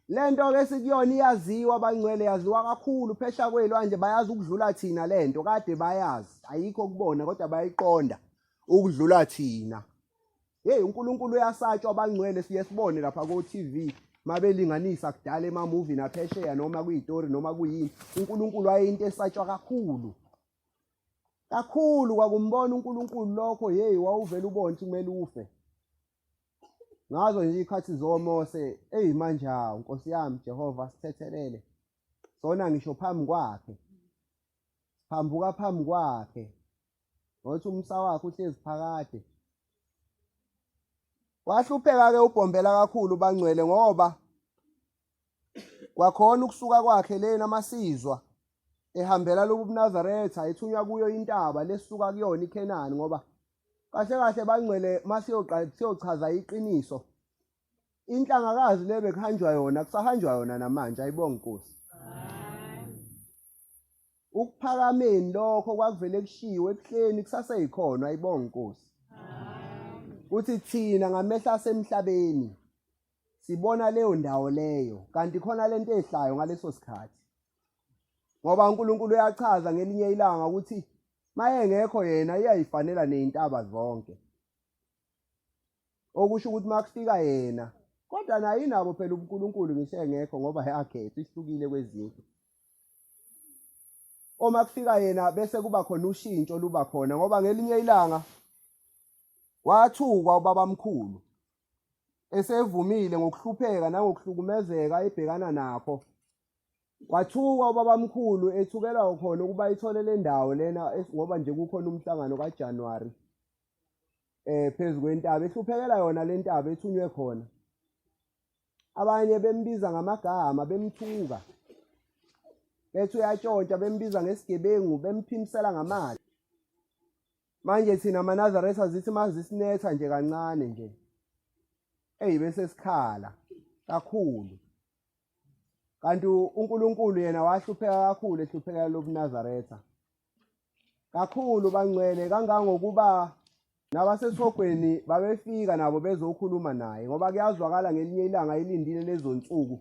lento ke sikuyona iyaziwa bangcwele, yaziwa kakhulu phesha kwelwandle, bayazi ukudlula thina lento, kade bayazi, ayikho kubona kodwa bayayiqonda ukudlula thina. Hey, uNkulunkulu uyasatshwa bangcwele, siye sibone lapha ko TV mabelinganisa kudala ema-movie naphesheya noma kuyitori noma kuyini. uNkulunkulu wayeyinto esatshwa kakhulu. Kakhulu kwakumbona uNkulunkulu lokho, hey wawuvela ubone ukuthi kumele ufe. Ngazo nje ikhathi zoMose, hey manje hawu Nkosi yami Jehova sithethelele. Sona ngisho phambi kwakhe. Phambuka phambi kwakhe. Ngothi umsa wakhe uhlezi phakade. Wahlupheka ke ubhombela kakhulu bangcwele ngoba kwakhona ukusuka kwakhe lena amasizwa ehambela lobu Nazaretha ethunywa kuyo intaba lesisuka kuyona iKhenani ngoba kahle kahle bangcwele masiyochaza iqiniso. Inhlangakazi lebe kuhanjwa yona kusahanjwa yona namanje ayibonga Nkosi. Ukuphakameni lokho kwakuvele kushiwo eBuhleni kusaseyikhona ayibonga Nkosi. Uthi thina ngamehla asemhlabeni sibona leyo ndawo leyo kanti khona lento ehlayo ngaleso sikhathi. Ngoba uNkulunkulu uyachaza ngelinye ilanga ukuthi mayengekho yena iyayifanela nezintaba zonke. Okusho ukuthi makufika yena kodwa naye inabo phela uNkulunkulu ngisho engekho ngoba yakhetha ihlukile kwezinye. Uma kufika yena bese kuba khona ushintsho luba khona ngoba ngelinye ilanga wathukwa ubabamkhulu esevumile ngokuhlupheka nangokuhlukumezeka ebhekana nakho. Wathukwa ubabamkhulu ethukelwa khona ukuba ithole le ndawo lena ngoba nje kukhona umhlangano kaJanuary phezulu kwentaba ehluphekela yona le ntaba ethunywe khona. Abanye bembiza ngamagama bemthuka. Bethu uyatshontsha bembiza ngesigebengu bemphimisela ngamali. Manje thina amaNazaretha zithi mazisinetha nje kancane nje. Bese sikhala kakhulu. Kanti uNkulunkulu yena wahlupheka kakhulu ehluphekela lobu Nazaretha. Kakhulu bangcwele kangangokuba nabasesogweni babefika nabo bezokhuluma naye ngoba kuyazwakala ngelinye ilanga elindile lezo nsuku.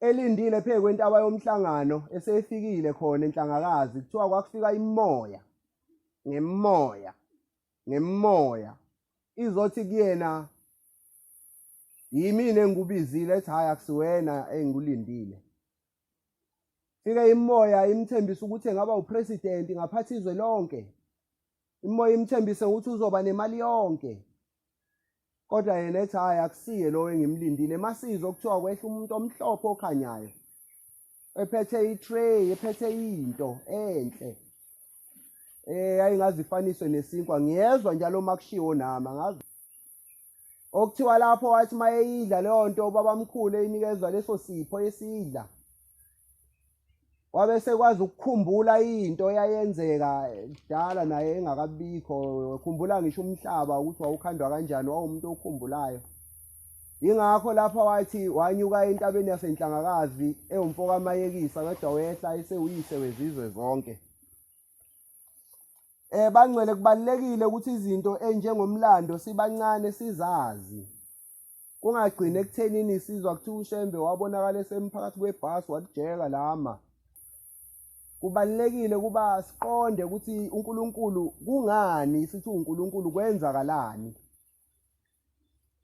Elindile phe kwentaba yomhlangano esefikile khona enhlangakazi kuthiwa kwakufika imimoya. Ngemoya izothi kuyena yimina engikubizile ethi hayi akusiwena engulindile. Fike imimoya imthembisa ukuthi engaba upresident ngaphathi izwe lonke. Imimoya imthembise ukuthi uzoba nemali yonke. Kodwa yena ethi hayi akusiye lo engimlindile. Masizwe kuthiwa kwehla umuntu omhlophe okhanyayo. Ephethe itray, ephethe into enhle. Ayingazifaniswe nesinkwa ngiyezwa njalo makushiwo nama ngazi. Okuthiwa lapho wathi mayeyidla leyo nto babamkhulu enikezwa leso sipho esidla. Wabe sekwazi ukukhumbula into eyayenzeka kudala naye engakabikho. Ukhumbula ngisho umhlaba ukuthi wawukhandwa kanjani wawumuntu okhumbulayo. Ingakho lapha wathi wanyuka entabeni yasenhlangakazi ewumfoka amayekisa kodwa wehla esewuyise wezizwe zonke. Bangcwele kubalekile ukuthi izinto enjengomlando sibancane sizazi. Kungagcine ekuthenini sizwa kuthi uShembe wabonakala esemphakathi kwebhasi walijeka lama. Kubalekile kuba siqonde ukuthi uNkulunkulu kungani sithi uNkulunkulu kwenzakalani.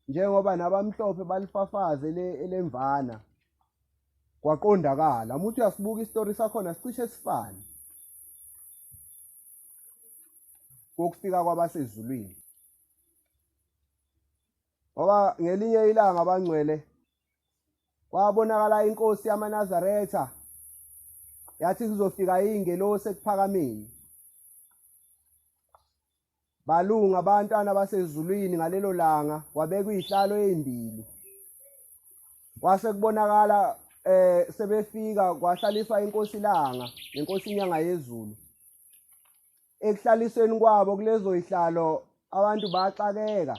Njengoba nabamhlophe balifafaze elemvana kwaqondakala. Umuntu uyasibuka isitori sakhona sicishe sifane. Kokufika kwabasezulwini. Ngoba ngelinye ilanga abangcwele kwabonakala inkosi yamaNazaretha yathi kuzofika ingelosi ekuphakameni. Balunga abantwana basezulwini ngalelo langa kwabekwa izihlalo ezimbili. Kwase kubonakala sebefika kwahlaliswa inkosi ilanga nenkosi inyanga yezulu. Ekuhlalisweni kwabo kulezo ihlalo abantu baxakeka.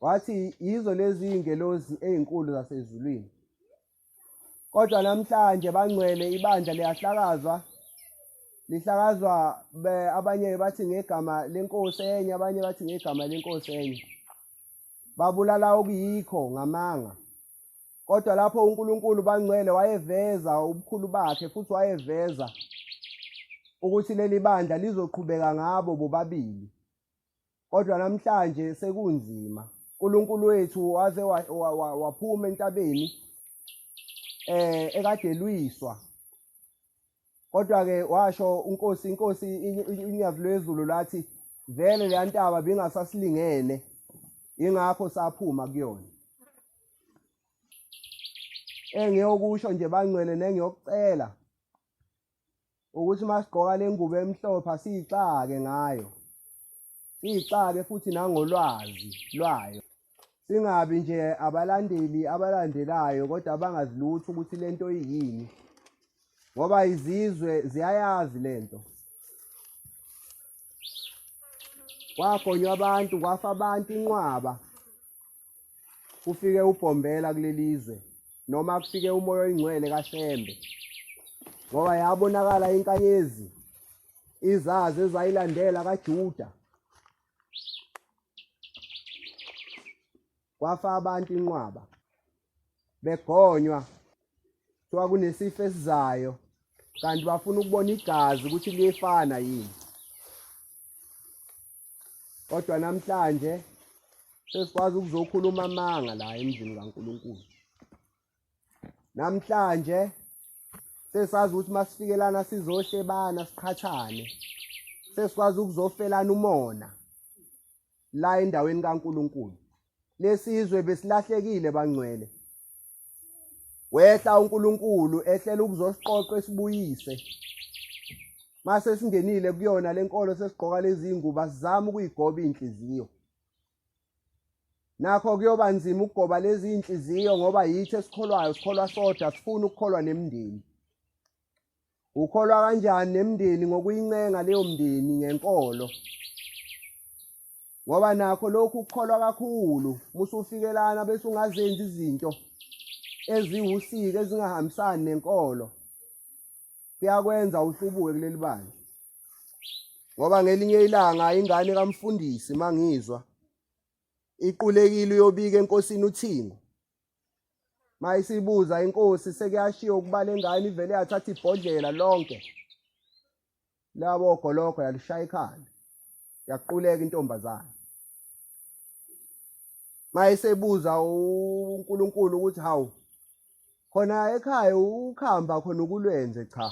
Wathi yizo lezi ingelosi ezinkulu zasezulwini. Kodwa namhlanje bangcwele ibandla liyahlakazwa. Lihlakazwa abanye bathi ngegama lenkosi enye abanye bathi ngegama lenkosi enye. Babulala okuyikho ngamanga. Kodwa lapho uNkulunkulu bangcwele wayeveza ubukhulu bakhe futhi wayeveza ukuthi leli bandla lizoqhubeka ngabo bobabili. Kodwa namhlanje sekunzima. uNkulunkulu wethu waze waphuma entabeni ekade lwiswa. Kodwa ke washo inkosi inyavu lwezulu lathi vele le ntaba bingasasilingene ingakho saphuma kuyona. Engiyokusho nje bangcwele nengiyokucela ukuthi masigqoka lengubo emhlophe siyicake ngayo. Siyicake futhi nangolwazi lwayo. Singabi nje abalandeli abalandelayo kodwa bangazilutho ukuthi lento yini. Ngoba izizwe ziyayazi lento. Kwagonywa abantu, kwafa abantu inqwaba. Kufike ubhombela kulelizwe noma kufike umoya oyingcwele kaShembe. Ngoba yabonakala inkanyezi izazi ezayilandela kaJuda. Kwafa abantu inqwaba begonywa kuthiwa kunesifo esizayo kanti bafuna ukubona igazi ukuthi liyefana yini. Kodwa namhlanje sesikwazi ukuzokhuluma amanga la emzini kaNkulunkulu. Namhlanje sesazi ukuthi masifikelana sizohlebana siqhathane. Sesikwazi ukuzofelana umona la endaweni kaNkulunkulu. Lesizwe besilahlekile bangcwele. Wehla uNkulunkulu ehlela ukuzosiqoqa esibuyise. Mase singenile kuyona lenkolo sesigqoka lezi ngubo sizama ukuyigoba inhliziyo. Nakho kuyoba nzima ukugoba lezi inhliziyo ngoba yithi esikholwayo sikholwa sodwa sifuna ukukholwa nemndeni. Ukholwa kanjani nemndeni ngokuyincenga leyo mndeni ngenkolo. Ngoba nakho lokhu ukukholwa kakhulu musufikelana bese ungazenzi izinto eziwusika ezingahambisani nenkolo. Kuyakwenza uhlubuke kuleli bandla. Ngoba ngelinye ilanga ingane kaMfundisi mangizwa iqulekile uyobika enkosini uThingo. Mayisibuza inkosi sekuyashiya ukuba lengane ivele yathatha ibhodlela lonke. Labo ogoloko yalishaya ikhanda. Yaquleka intombazana. Mayisebuza uNkulunkulu ukuthi hawu khona ekhaya ukhamba khona ukulwenze cha.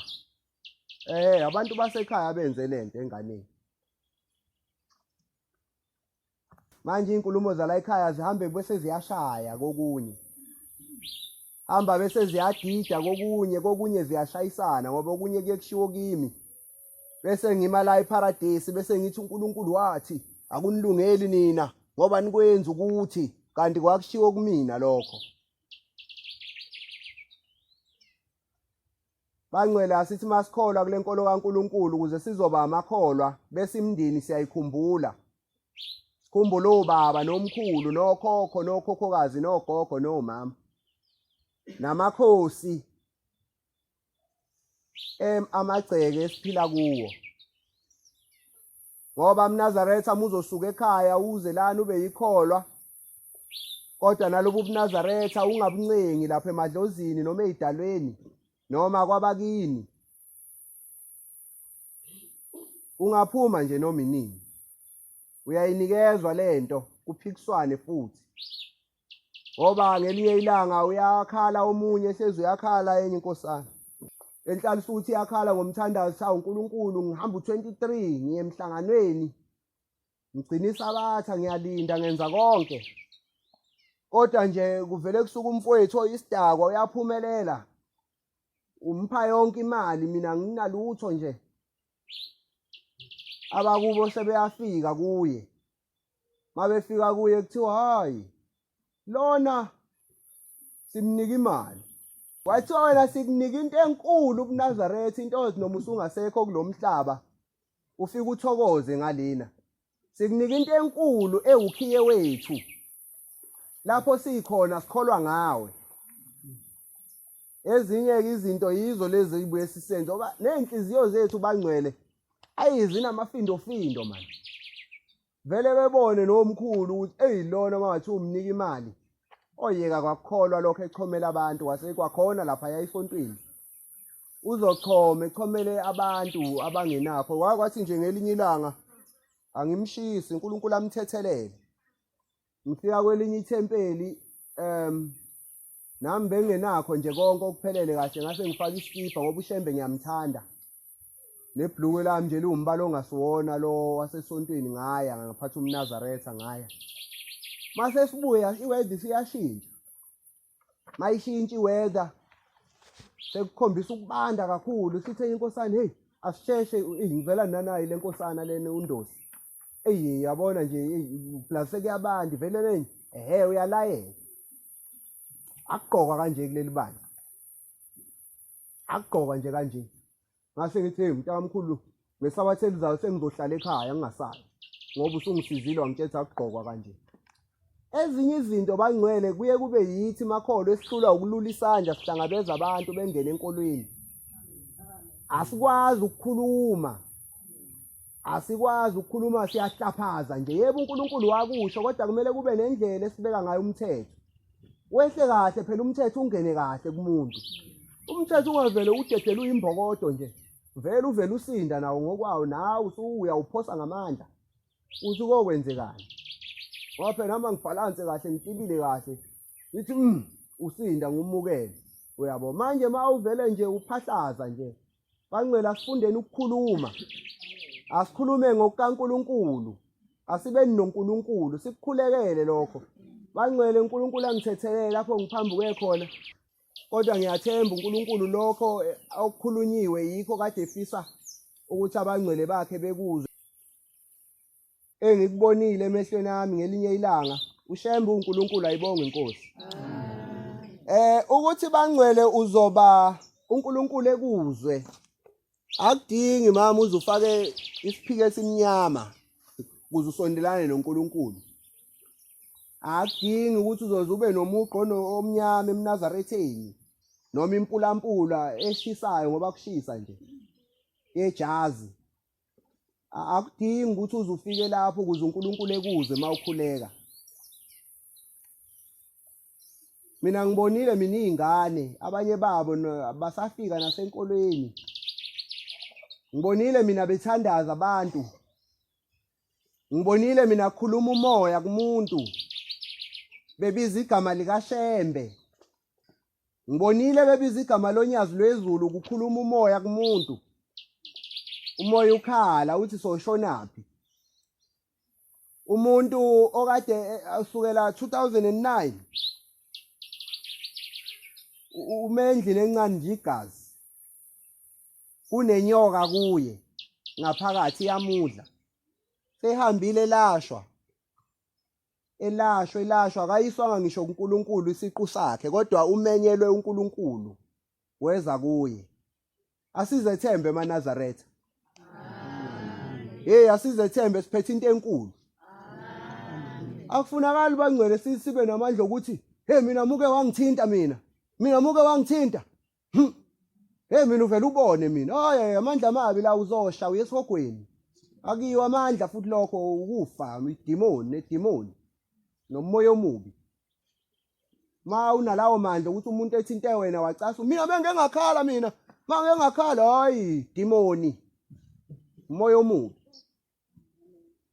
Abantu basekhaya benze lento enganeni. Manje inkulumo zala ekhaya zihambe bese ziyashaya kokunye. Hamba bese ziyadida kokunye ziyashayisana ngoba okunye kuyekushiwo kimi. Bese ngima la eparadise bese ngithi uNkulunkulu wathi akunilungeli nina ngoba nikwenza ukuthi kanti kwakushiwo kumina lokho. Bangcwele asithi masikholwa kule nkolo kaNkulunkulu ukuze sizoba amakholwa bese imndeni siyayikhumbula. Sikhumbule obaba nomkhulu nokhokho nokhokhokazi nogogo nomama. Namakhosi amagceke esiphila kuwo. Ngoba mNazaretha muzosuka ekhaya uze lana ube yikholwa. Kodwa nalobu buNazaretha ungabuncengi lapha emadlozini noma ezidalweni noma kwabakini. Ungaphuma nje noma inini. Uyayinikezwa lento kuphikiswane futhi. Ngoba ngelinye ilanga uyakhala omunye hlezi uyakhala enye inkosana. Enhlalo futhi yakhala ngomthandazo cha uNkulunkulu ngihamba u23 ngiye emhlanganweni. Ngigcinisa abatha ngiyalinda ngenza konke. Kodwa nje kuvele kusuka umfowethu oyisidakwa uyaphumelela. Umpha yonke imali mina nginalutho nje. Abakubo sebeyafika kuye. Mabefika kuye kuthiwa hayi lona simnika imali. Wathi wena sikunika into enkulu kuNazaretha into noma usungasekho kulomhlaba. Ufika uthokoze ngalena. Sikunika into enkulu ewukhiye wethu. Lapho sikhona sikholwa ngawe. Ezinye izinto yizo lezi ezibuye sisenze ngoba nenhliziyo zethu bangcwele ayizina amafindo manje. Vele bebone nomkhulu ukuthi lona mathi umnika imali oyeka kwakholwa lokho echomela abantu wase kwakhona lapha esontweni uzochoma echomele abantu abangenakho kwathi nje ngelinye ilanga angimshisi uNkulunkulu amthethelele ngifika kwelinye ithempeli nami bengenakho nje konke okuphelele kahle ngase ngifaka isikipa ngoba uShembe ngiyamthanda nebhluku lami nje liwumbala ongasiwona lo wasesontweni ngaya ngaphatha umNazaretha ngaya mase sibuya iweather siyashintsha mayishintsha iweather sekukhombisa ukubanda kakhulu sithe inkosana hey asisheshe ngivela nanayi le nkosana lene undosi yabona nje plus sekuyabanda vele lenye uyalayeka akugqoka kanje kuleli bani akugqoka nje kanje ngase ngithi mntamkhulu ngesabathe elizayo sengizohlala ekhaya ngingasali ngoba usungisizile wangithetha akugqoka kanje ezinye izinto bangcwele kuye kube yithi makholo esihlula ukulula isandla sihlangabeza abantu bengena enkolweni asikwazi ukukhuluma siyahlaphaza nje yebo uNkulunkulu wakusho kodwa kumele kube nendlela esibeka ngayo umthetho wehle kahle phela umthetho ungene kahle kumuntu umthetho ungavele udedele uyimbokodo nje uvele usinda nawo ngokwawo nawe uyawuphosa ngamandla uthi kokwenzekani ngoba phela noma ngibhalanse kahle ngitibile kahle ngithi usinda ngumukele uyabo manje mawuvele nje uphahlaza nje bangcwele asifundeni ukukhuluma asikhulume ngokukaNkulunkulu asibeni noNkulunkulu sikukhulekele lokho bangcwele uNkulunkulu angithethelele lapho ngiphambuke khona kodwa ngiyathemba uNkulunkulu lokho okukhulunyiwe yikho kade efisa ukuthi abangcwele bakhe bekuzwe engikubonile emehlweni ami ngelinye ilanga uShembe uNkulunkulu ayibonge inkosi ukuthi bangcwele uzoba uNkulunkulu ekuzwe akudingi mama uzufake isiphike esimnyama ukuze usondelane noNkulunkulu akudingi ukuthi uzoze ube nomugqo omnyama eMnazaretheni noma impulampula eshisayo ngoba kushisa nje ejazi akudingi ukuthi uzufike lapho ukuze uNkulunkulu ekuzwe mawukhuleka mina ngibonile mina izingane abanye babo basafika nasenkolweni ngibonile mina bethandaza abantu ngibonile mina khuluma umoya kumuntu bebiza igama lika Shembe ngibonile bebiza igama lonyazi lwezulu ukukhuluma umoya kumuntu umoya ukhala uthi soshonaphi umuntu okade asukela 2009 umendlini encane nje igazi kunenyoka kuye ngaphakathi yamudla sehambile elashwa akayiswanga ngisho uNkulunkulu isiqu sakhe kodwa umenyelwe uNkulunkulu weza kuye asizethembe eMnazaretha asizethembe siphethe into enkulu akufunakala bangcwele sibe namandla ukuthi mina muke wangithinta mina muke wangithinta mina uvela ubone mina amandla amabi la uzosha uyesogweni akiyo amandla futhi lokho ukufa nedimoni nomoya omubi ma unalawo mandla ukuthi umuntu ethinte wena wacasa mina ngengakhala hayi dimoni umoya omubi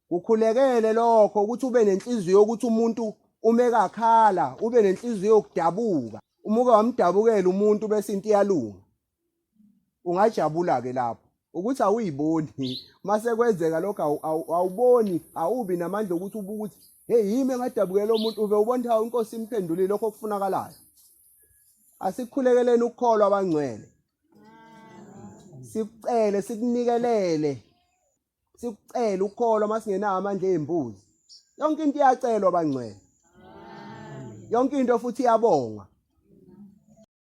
ukhulekele lokho ukuthi ube nenhliziyo ukuthi umuntu umekakhala ube nenhliziyo yokudabuka umuke wamdabukela umuntu bese into iyalunga ungajabula ke lapho ukuthi awuyiboni mase kwenzeka lokho awuboni awubi namandla ukuthi ubukuthi yimi engadabukela umuntu uve ubona ukuthi inkosi imphendulile lokho okufunakalayo asikhulekeleni ukukholwa abangcwele sikucele sikunikelele sikucela ukukholwa masingenayo amandla ezimbuzi yonke into iyacelwa abangcwele yonke into futhi iyabongwa